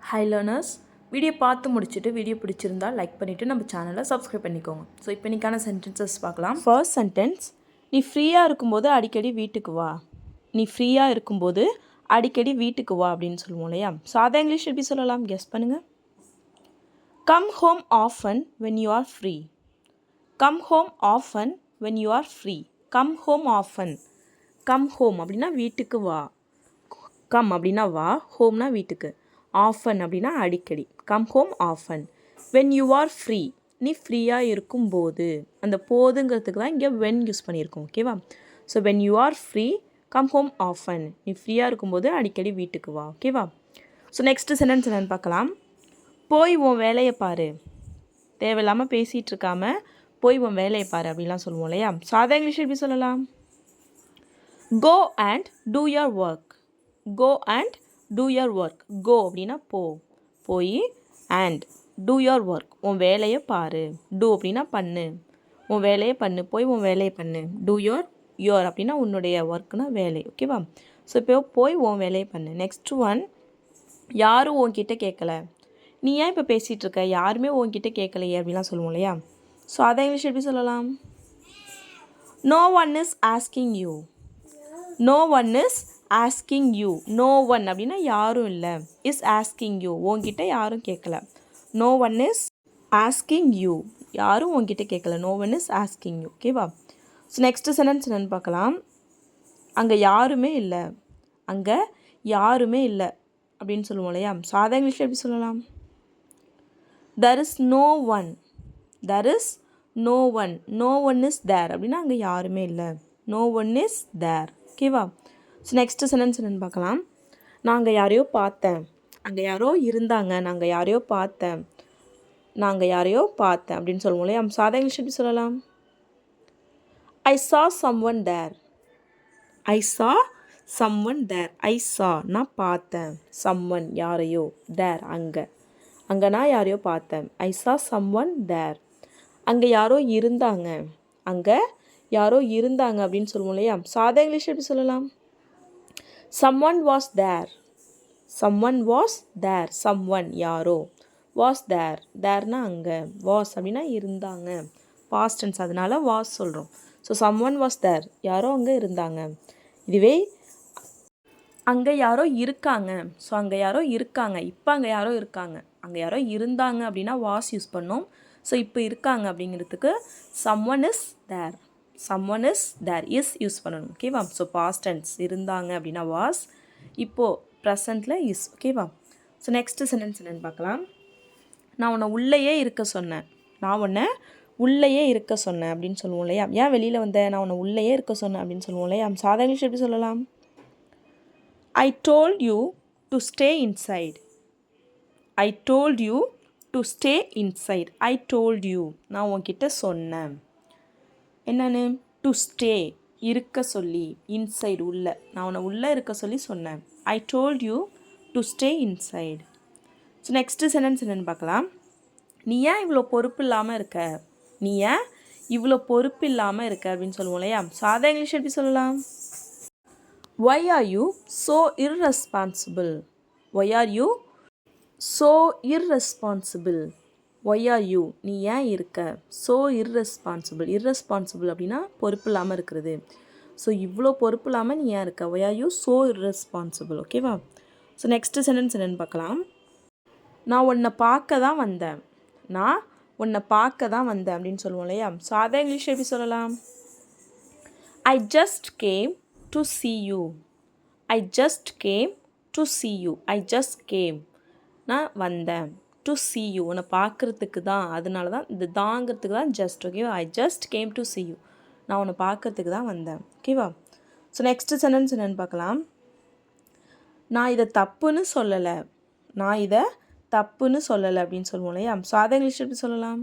Hi learners, video பார்த்து முடிச்சுட்டு video பிடிச்சிருந்தா லைக் பண்ணிவிட்டு நம்ம சேனலை சப்ஸ்கிரைப் பண்ணிக்கோங்க. ஸோ இப்போ இன்றைக்கான சென்டென்சஸ் பார்க்கலாம். ஃபர்ஸ்ட் சென்டென்ஸ், நீ ஃப்ரீயாக இருக்கும்போது அடிக்கடி வீட்டுக்கு வா. நீ ஃப்ரீயாக இருக்கும்போது அடிக்கடி வீட்டுக்கு வா அப்படின்னு சொல்லுவோம் இல்லையா? ஸோ அதை இங்கிலீஷ் எப்படி சொல்லலாம்? கெஸ் பண்ணுங்கள். Come home often when you are free. Come home often when you are free. Come home often. Come home அப்படின்னா வீட்டுக்கு வா. கம் அப்படின்னா வா, ஹோம்னா வீட்டுக்கு. ஆஃபன் அப்படின்னா அடிக்கடி. Come home often. When you are free, நீ ஃப்ரீயாக இருக்கும்போது. அந்த போதுங்கிறதுக்கு தான் இங்கே வென் யூஸ் பண்ணியிருக்கோம். ஓகேவா? So when you are free come home often. நீ ஃப்ரீயாக இருக்கும்போது அடிக்கடி வீட்டுக்கு வா. ஓகேவா? ஸோ நெக்ஸ்ட்டு சென்டென்ஸ் என்னென்னு பார்க்கலாம். போய் உன் வேலையை பாரு. தேவையில்லாமல் பேசிகிட்டு இருக்காம போய் உன் வேலையை பாரு அப்படின்லாம் சொல்லுவோம் இல்லையா? ஸோ அதை இங்கிலீஷ் எப்படி சொல்லலாம்? Go and do your work. Go and do your work. Go அப்படின்னா போ, போய் அண்ட் டூ யுவர் ஒர்க், உன் வேலையை பாரு. டூ அப்படின்னா பண்ணு, உன் வேலையை பண்ணு, போய் உன் வேலையை பண்ணு. டூ யுவர் அப்படின்னா உன்னுடைய ஒர்க்னா வேலை. ஓகேவா? ஸோ இப்போ போய் உன் வேலையை பண்ணு. நெக்ஸ்ட் ஒன், யாரும் உன்கிட்ட கேட்கல. நீ ஏன் இப்போ பேசிகிட்டு இருக்க? யாருமே உன்கிட்ட கேட்கலையே அப்படின்லாம் சொல்லுவோம் இல்லையா? ஸோ அதை இங்கிலீஷ் எப்படி சொல்லலாம்? No one is asking you. No one is asking you. No one அப்படின்னா யாரும் இல்லை. இஸ் ஆஸ்கிங் யூ, உன்கிட்ட யாரும் கேட்கல. No one is asking you, யாரும் உன்கிட்ட கேட்கல. No one is asking you. ஓகேவா? ஸோ நெக்ஸ்ட்டு சென்டென்ஸ் என்னென்னு பார்க்கலாம். அங்கே யாருமே இல்லை. அங்கே யாருமே இல்லை அப்படின்னு சொல்லுவோம் இல்லையா? ஸோ அதை இங்கிலீஷில் எப்படி சொல்லலாம்? there is no one. there is no one. no one is there அப்படின்னா அங்கே யாருமே இல்லை. no one is there. ஓகேவா? ஸோ நெக்ஸ்ட்டு சென்டென்ஸ் என்னென்னு பார்க்கலாம். நான் அங்கே யாரையோ பார்த்தேன். அங்கே யாரோ இருந்தாங்க. நாங்கள் யாரையோ பார்த்தேன். நாங்கள் யாரையோ பார்த்தேன் அப்படின்னு சொல்லுவோம் இல்லையா? ஸோ அதை இங்கிலீஷ் எப்படி சொல்லலாம்? ஐ saw someone there. I saw someone there. I saw நான் பார்த்தேன். someone யாரையோ, there அங்கே. அங்கே நான் யாரையோ பார்த்தேன். ஐ saw someone there. அங்கே யாரோ இருந்தாங்க. அங்கே யாரோ இருந்தாங்க அப்படின்னு சொல்லுவோம் இல்லையா? ஸோ அதை இங்கிலீஷ் எப்படி சொல்லலாம்? someone was there. someone was there. someone யாரோ, was there. thereனா அங்கே, was அப்படின்னா இருந்தாங்க. past tense அதனால was சொல்கிறோம். ஸோ someone was there, யாரோ அங்கே இருந்தாங்க. இதுவே அங்கே யாரோ இருக்காங்க. ஸோ அங்கே யாரோ இருக்காங்க, இப்போ அங்கே யாரோ இருக்காங்க. அங்கே யாரோ இருந்தாங்க அப்படின்னா was யூஸ் பண்ணோம். ஸோ இப்போ இருக்காங்க அப்படிங்கிறதுக்கு someone is there. someone is there, is use பண்ணணும். ஓகேவா? ஸோ past tense இருந்தாங்க அப்படின்னா was, இப்போது ப்ரெசண்ட்டில் is. ஓகேவா? ஸோ நெக்ஸ்ட்டு சென்டென்ஸ் என்னென்னு பார்க்கலாம். நான் உன்னை உள்ளேயே இருக்க சொன்னேன். நான் உன்னை உள்ளேயே இருக்க சொன்னேன் அப்படின்னு சொல்லுவோம் இல்லையா? ஏன் வெளியில் வந்தேன்? நான் உன்னை உள்ளேயே இருக்க சொன்னேன் அப்படின்னு சொல்லுவோம் இல்லையா? சாதா இங்கிலீஷ் எப்படி சொல்லலாம்? I told you to stay inside. I told you to stay inside. I told you, நான் உன்கிட்ட சொன்னேன். என்னன்னு? டு ஸ்டே, இருக்க சொல்லி. இன்சைடு, உள்ள. நான் உன்னை உள்ளே இருக்க சொல்லி சொன்னேன். I told you to stay inside. So next sentence என்னென்னு பார்க்கலாம். நீ ஏன் இவ்வளோ பொறுப்பு இல்லாமல் இருக்க? நீ ஏன் இவ்வளோ பொறுப்பு இல்லாமல் இருக்க அப்படின்னு சொல்லுவோம் இல்லையா? சாதா இங்கிலீஷ் எப்படி சொல்லலாம்? Why are you so irresponsible? Why are you so irresponsible? Why are you, நீ ஏன் இருக்க? so irresponsible. irresponsible அப்படின்னா பொறுப்பு இல்லாமல் இருக்கிறது. ஸோ இவ்வளோ பொறுப்பு இல்லாமல் நீ ஏன் இருக்க? Why are you so irresponsible? ஓகேவா? ஸோ நெக்ஸ்ட்டு சென்டென்ஸ் என்னென்னு பார்க்கலாம். நான் உன்னை பார்க்க தான் வந்தேன். நான் உன்னை பார்க்க தான் வந்தேன் அப்படின்னு சொல்லுவோம் இல்லையா? ஸோ அதை இங்கிலீஷ் எப்படி சொல்லலாம்? I just came to see you. I just came to see you. I just came, நான் வந்தேன். டு see you, உன்னை பார்க்குறதுக்கு தான். அதனால தான் இந்த தாங்கிறதுக்கு தான் ஜஸ்ட். ஓகேவா? I just came to see you, நான் உன்னை பார்க்குறதுக்கு தான் வந்தேன். ஓகேவா? ஸோ நெக்ஸ்ட்டு சென்டென்ஸ் என்னென்னு பார்க்கலாம். நான் இதை தப்புன்னு சொல்லலை. நான் இதை தப்புன்னு சொல்லலை அப்படின்னு சொல்லுவோம் இல்லையா? ஸோ அதை இங்கிலீஷ் எப்படி சொல்லலாம்?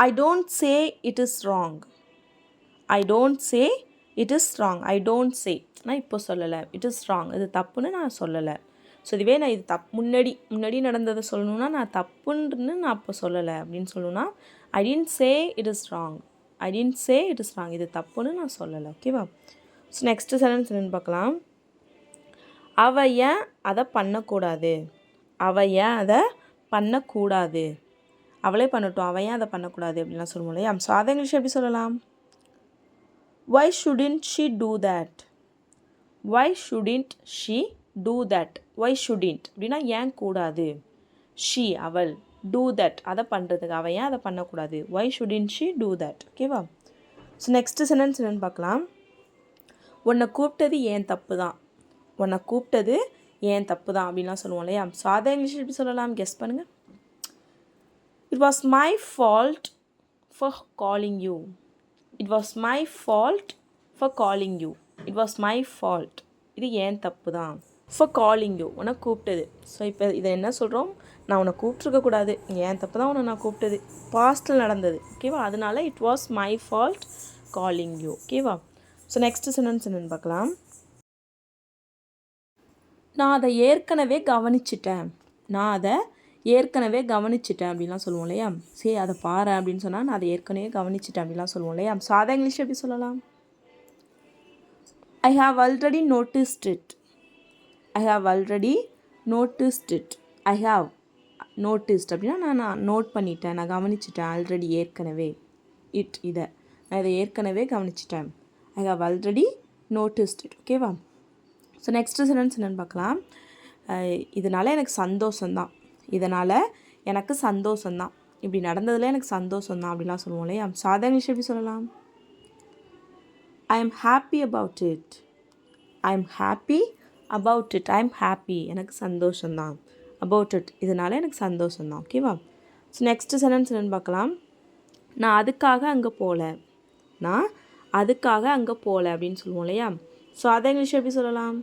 I don't say it is wrong. I don't say it is wrong. I don't say, நான் இப்போ சொல்லலை. இட் இஸ் ராங், இது தப்புன்னு நான் சொல்லலை. ஸோ இதுவே நான் இது முன்னாடி நடந்ததை சொல்லணுன்னா நான் தப்புன்னு நான் அப்போ சொல்லலை அப்படின்னு சொல்லணுன்னா I didn't say it is wrong. I didn't say it is wrong, இது தப்புன்னு நான் சொல்லலை. ஓகேவா? ஸோ நெக்ஸ்ட்டு சென்டென்ஸ் என்னென்னு பார்க்கலாம். அவ ஏன் அதை பண்ணக்கூடாது, அவ ஏன் அதை பண்ணக்கூடாது, அவளே பண்ணட்டும், அவன் ஏன் அதை பண்ணக்கூடாது அப்படின்லாம் சொல்லுவோம் இல்லையா. ஸோ அதை இங்கிலீஷ் எப்படி சொல்லலாம்? why shouldn't she do that, why shouldn't she do that, why shouldn't அப்படின்னா ஏன் கூடாது, she அவள், do that அதை பண்ணுறதுக்கு, அவள் ஏன் அதை பண்ணக்கூடாது, why shouldn't she do that. ஓகேவா. ஸோ நெக்ஸ்ட்டு சென்டென்ஸ் என்னென்னு பார்க்கலாம். உன்னை கூப்பிட்டது ஏன் தப்பு தான், உன்னை கூப்பிட்டது ஏன் தப்பு தான் அப்படின்லாம் சொல்லுவோம் இல்லையா. ஸோ அதை இங்கிலீஷ் எப்படி சொல்லலாம், கெஸ் பண்ணுங்கள். It was my fault for calling you, it was my fault for calling you, it was my fault இது ஏன் தப்பு தான், for calling you உன்னை கூப்பிட்டது. ஸோ இப்போ இதை என்ன சொல்கிறோம், நான் உன்னை கூப்பிட்ருக்கக்கூடாது, ஏன் தப்பு தான் உன்னை நான் கூப்பிட்டது, பாஸ்ட்டில் நடந்தது. ஓகேவா. அதனால it was my fault calling you. ஓகேவா. ஸோ நெக்ஸ்ட் சென்டென்ஸ் என்னென்னு பார்க்கலாம். நான் அதை ஏற்கனவே கவனிச்சிட்டேன், நான் அதை ஏற்கனவே கவனிச்சிட்டேன் அப்படின்லாம் சொல்லுவோம் இல்லையா. சரி அதை பாரு அப்படின்னு சொன்னால் நான் அதை ஏற்கனவே கவனிச்சிட்டேன் அப்படின்லாம் சொல்லுவோம் இல்லையா. ஸோ அதை இங்கிலீஷ் எப்படி சொல்லலாம். ஐ have already noticed it, I have already noticed it, I have noticed அப்படின்னா நான் நோட் பண்ணிட்டேன், நான் கவனிச்சிட்டேன், ஆல்ரெடி ஏற்கனவே, இதை நான் இதை ஏற்கனவே கவனிச்சிட்டேன், I have already noticed it. ஓகேவா. ஸோ நெக்ஸ்ட்டு சென்டென்ஸ் என்னென்னு பார்க்கலாம். இதனால் எனக்கு சந்தோஷந்தான், இதனால் எனக்கு சந்தோஷந்தான், இப்படி நடந்ததில் எனக்கு சந்தோஷந்தான் அப்படிலாம் சொல்லுவோம் இல்லையா. ஸோ அதை இங்கிலீஷ் எப்படி சொல்லலாம். I am happy about it, I am happy about it, I am happy எனக்கு சந்தோஷந்தான், அபவுட் இட் இதனால் எனக்கு சந்தோஷந்தான். ஓகேவா. ஸோ நெக்ஸ்ட்டு சென்டென்ஸ் என்னென்னு பார்க்கலாம். நான் அதுக்காக அங்கே போகல, நான் அதுக்காக அங்கே போகல அப்படின்னு சொல்லுவோம் இல்லையா. ஸோ அதை இங்கிலீஷ் எப்படி சொல்லலாம்.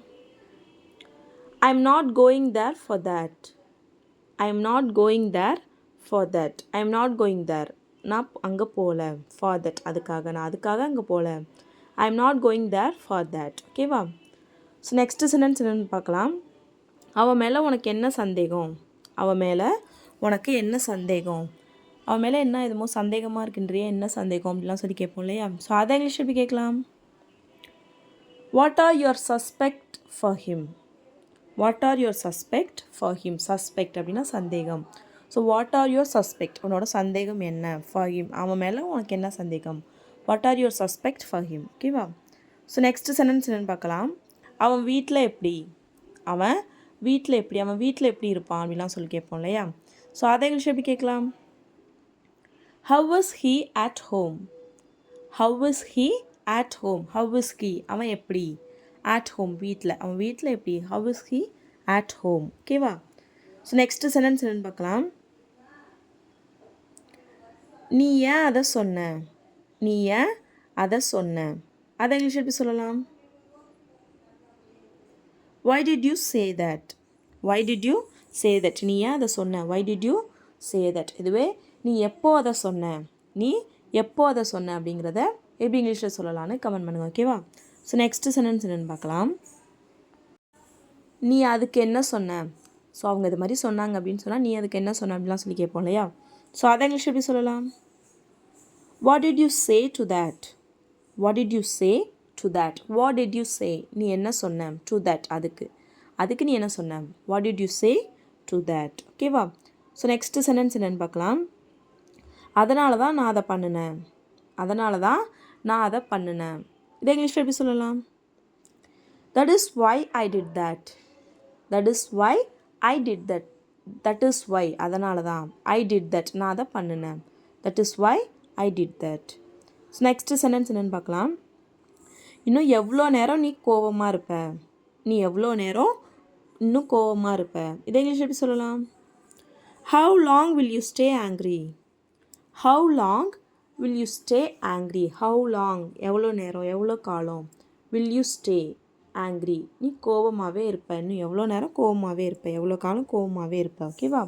I am not going there for that, I am not going there for that, I am not going there நான் அங்கே போகல, ஃபார் தட் அதுக்காக, நான் அதுக்காக அங்கே போகல, I am not going there for that. ஓகேவா. ஸோ நெக்ஸ்ட்டு சென்டென்ஸ் என்னென்னு பார்க்கலாம். அவன் மேலே உனக்கு என்ன சந்தேகம், அவன் மேலே உனக்கு என்ன சந்தேகம், அவன் மேலே என்ன எதுமோ சந்தேகமாக இருக்குன்றியே, என்ன சந்தேகம் அப்படிலாம் சொல்லி கேட்போம் இல்லையா. ஸோ அதை இங்கிலீஷ் எப்படி கேட்கலாம். What are your suspect for him, what are your suspect for him, suspect அப்படின்னா சந்தேகம். So what are your suspect உன்னோட சந்தேகம் என்ன, ஃபார் ஹிம் அவன் மேலே உனக்கு என்ன சந்தேகம், what are your suspect for him. ஓகேவா. ஸோ நெக்ஸ்ட்டு சென்டென்ஸ் என்னென்னு பார்க்கலாம். அவன் வீட்டில் எப்படி, அவன் வீட்டில் எப்படி, அவன் வீட்டில் எப்படி இருப்பான் அப்படிலாம் சொல்லி கேட்போம் இல்லையா. ஸோ அதை இங்கிலீஷ் எப்படி கேட்கலாம். How is he at home, how is he at home, how is he அவன் எப்படி, அட் ஹோம் வீட்டில், அவன் வீட்டில் எப்படி, how is he at home. ஓகேவா. ஸோ நெக்ஸ்ட்டு சென்டென்ஸ் என்னென்னு பார்க்கலாம். நீ ஏன் அதை சொன்ன, நீ ஏன் அதை சொன்ன, அதை இங்கிலீஷ் எப்படி சொல்லலாம். why did you say that, why did you say that நீ ஏன் அதை சொன்ன, why did you say that இதுவே நீ எப்போ அதை சொன்ன, நீ எப்போ அதை சொன்ன அப்படிங்கிறத எப்படி இங்கிலீஷில் சொல்லலான்னு கமெண்ட் பண்ணுங்கள். ஓகேவா. ஸோ நெக்ஸ்ட்டு சென்டென்ஸ் என்னென்னு பார்க்கலாம். நீ அதுக்கு என்ன சொன்ன, ஸோ அவங்க இது மாதிரி சொன்னாங்க அப்படின்னு சொன்னால் நீ அதுக்கு என்ன சொன்ன அப்படிலாம் சொல்லி கேட்போம் இல்லையா. ஸோ அதை இங்கிலீஷ் எப்படி சொல்லலாம். what did you say to that, what did you say to that, what did you say நீ என்ன சொன்ன, to that அதுக்கு, அதுக்கு நீ என்ன சொன்ன, what did you say to that. ஓகேவா. ஸோ நெக்ஸ்ட்டு சென்டென்ஸ் என்னென்னு பார்க்கலாம். அதனால தான் நான் அதை பண்ணினேன், அதனால தான் நான் அதை பண்ணினேன் இதை இங்கிலீஷில் எப்படி சொல்லலாம். that is why I did that, that is why I did that, that is why அதனால தான், I did that நான் அதை பண்ணினேன், that is why I did that. So next sentence என்னென்னு பார்க்கலாம். இன்னும் எவ்வளோ நேரம் நீ கோவமாக இருப்ப, நீ எவ்வளோ நேரம் இன்னும் கோவமாக இருப்ப இதை இங்கிலீஷ் எப்படி சொல்லலாம். how long will you stay angry, how long will you stay angry, how long எவ்வளோ நேரம் எவ்வளோ காலம், will you stay angry நீ கோவமாகவே இருப்ப, இன்னும் எவ்வளோ நேரம் கோவமாகவே இருப்ப, எவ்வளோ காலம் கோவமாகவே இருப்ப. ஓகேவா.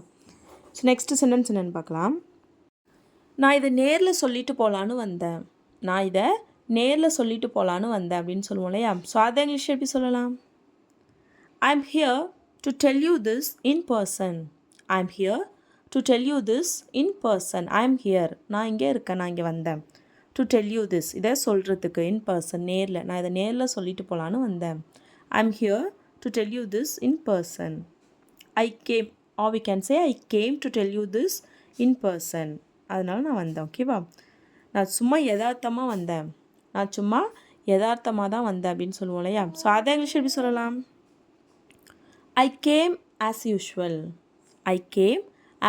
ஸோ நெக்ஸ்ட்டு சென்டென்ஸ் என்னென்னு பார்க்கலாம். நான் இதை நேரில் சொல்லிட்டு போகலான்னு வந்தேன், நான் இதை நேரில் சொல்லிட்டு போகலான்னு வந்தேன் அப்படின்னு சொல்லுவோம் இல்லையா. ஸோ அதை இங்கிலீஷ் எப்படி சொல்லலாம். I am here to tell you this in person, I am here to tell you this in person, I am here நான் இங்கே இருக்கேன், நான் இங்கே வந்தேன், டு டெல் யூ திஸ் இதை சொல்கிறதுக்கு, இன் பர்சன் நேரில், நான் இதை நேரில் சொல்லிட்டு போகலான்னு வந்தேன், I am here to tell you this in person. I came, or we can say I came to tell you this in person. அதனால நான் வந்தேன். ஓகேவா? நான் சும்மா யதார்த்தமாக வந்தேன். நான் சும்மா யதார்த்தமாக தான் வந்தேன் அப்படின்னு சொல்லுவோம் இல்லையா? ஸோ அதை இங்கிலீஷ் எப்படி சொல்லலாம்? I came as usual. I came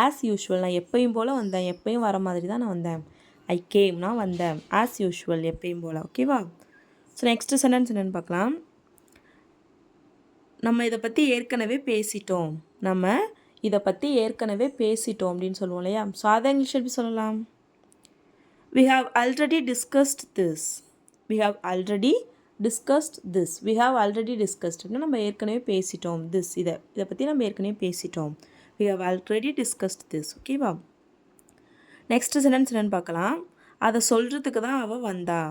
as usual. நான் எப்பயும் போல் வந்தேன். எப்பயும் வர மாதிரி தான் நான் வந்தேன். I came நான் வந்தேன். as usual எப்பயும் போல். ஓகேவா? ஸோ நெக்ஸ்ட்டு சென்டென்ஸ் என்னென்னு பார்க்கலாம். நம்ம இதை பற்றி ஏற்கனவே பேசிட்டோம். அப்படின்னு சொல்லுவோம் இல்லையா? ஸோ அதை இங்கிலீஷ் எப்படி சொல்லலாம்? We have already discussed this. We have already discussed this. We have already discussed. நம்ம ஏற்கனவே பேசிட்டோம். இதை பற்றி நம்ம ஏற்கனவே பேசிட்டோம். We have already discussed this. ஓகேவா? நெக்ஸ்ட் சென்டென்ஸ் என்னென்னு பார்க்கலாம். அதை சொல்கிறதுக்கு தான் அவள் வந்தா.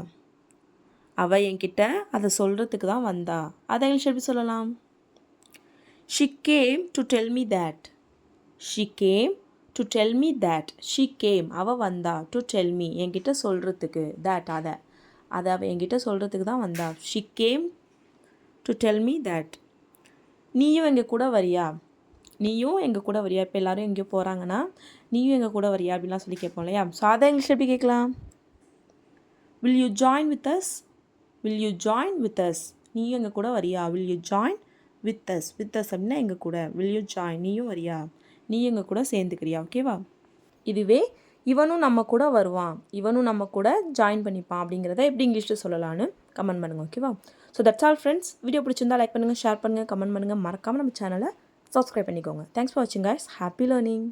அவள் என்கிட்ட அதை சொல்கிறதுக்கு தான் வந்தா. அதை இங்கிலீஷ் எப்படி சொல்லலாம்? She came to tell me that. She came to tell me that. She came அவள் வந்தா. to tell me என்கிட்ட சொல்கிறதுக்கு. that அதை அவள் என்கிட்ட சொல்கிறதுக்கு தான் வந்தா. She came to tell me that. நீயும் எங்கள் கூட வரியா? இப்போ எல்லோரும் எங்கேயோ போகிறாங்கன்னா நீயும் எங்கள் கூட வரியா அப்படின்லாம் சொல்லி கேட்போம் இல்லையா? ஸோ அதை இங்கிலீஷ் எப்படி கேட்கலாம்? Will you join with us? Will you join with us? நீயும் எங்கள் கூட வரியா? Will you join with us? with us அப்படின்னா எங்கள் கூட. Will you join? நீயும் வரியா? நீ எங்கள் கூட சேர்ந்துக்கிறியா? ஓகேவா? இதுவே இவனும் நம்ம கூட வருவான், இவனும் நம்ம கூட ஜாயின் பண்ணிப்பான் அப்படிங்கிறத எப்படி இங்கிலீஷில் சொல்லலான்னு கமெண்ட் பண்ணுங்கள். ஓகேவா? So that's all friends. Video பிடிச்சிருந்தா லைக் பண்ணுங்கள், ஷேர் பண்ணுங்கள், கமெண்ட் பண்ணுங்கள். மறக்காமல் நம்ம சேனலை சப்ஸ்கிரைப் பண்ணிக்கோங்க. தேங்க்ஸ் ஃபார் வாட்சிங் கைஸ். Happy learning.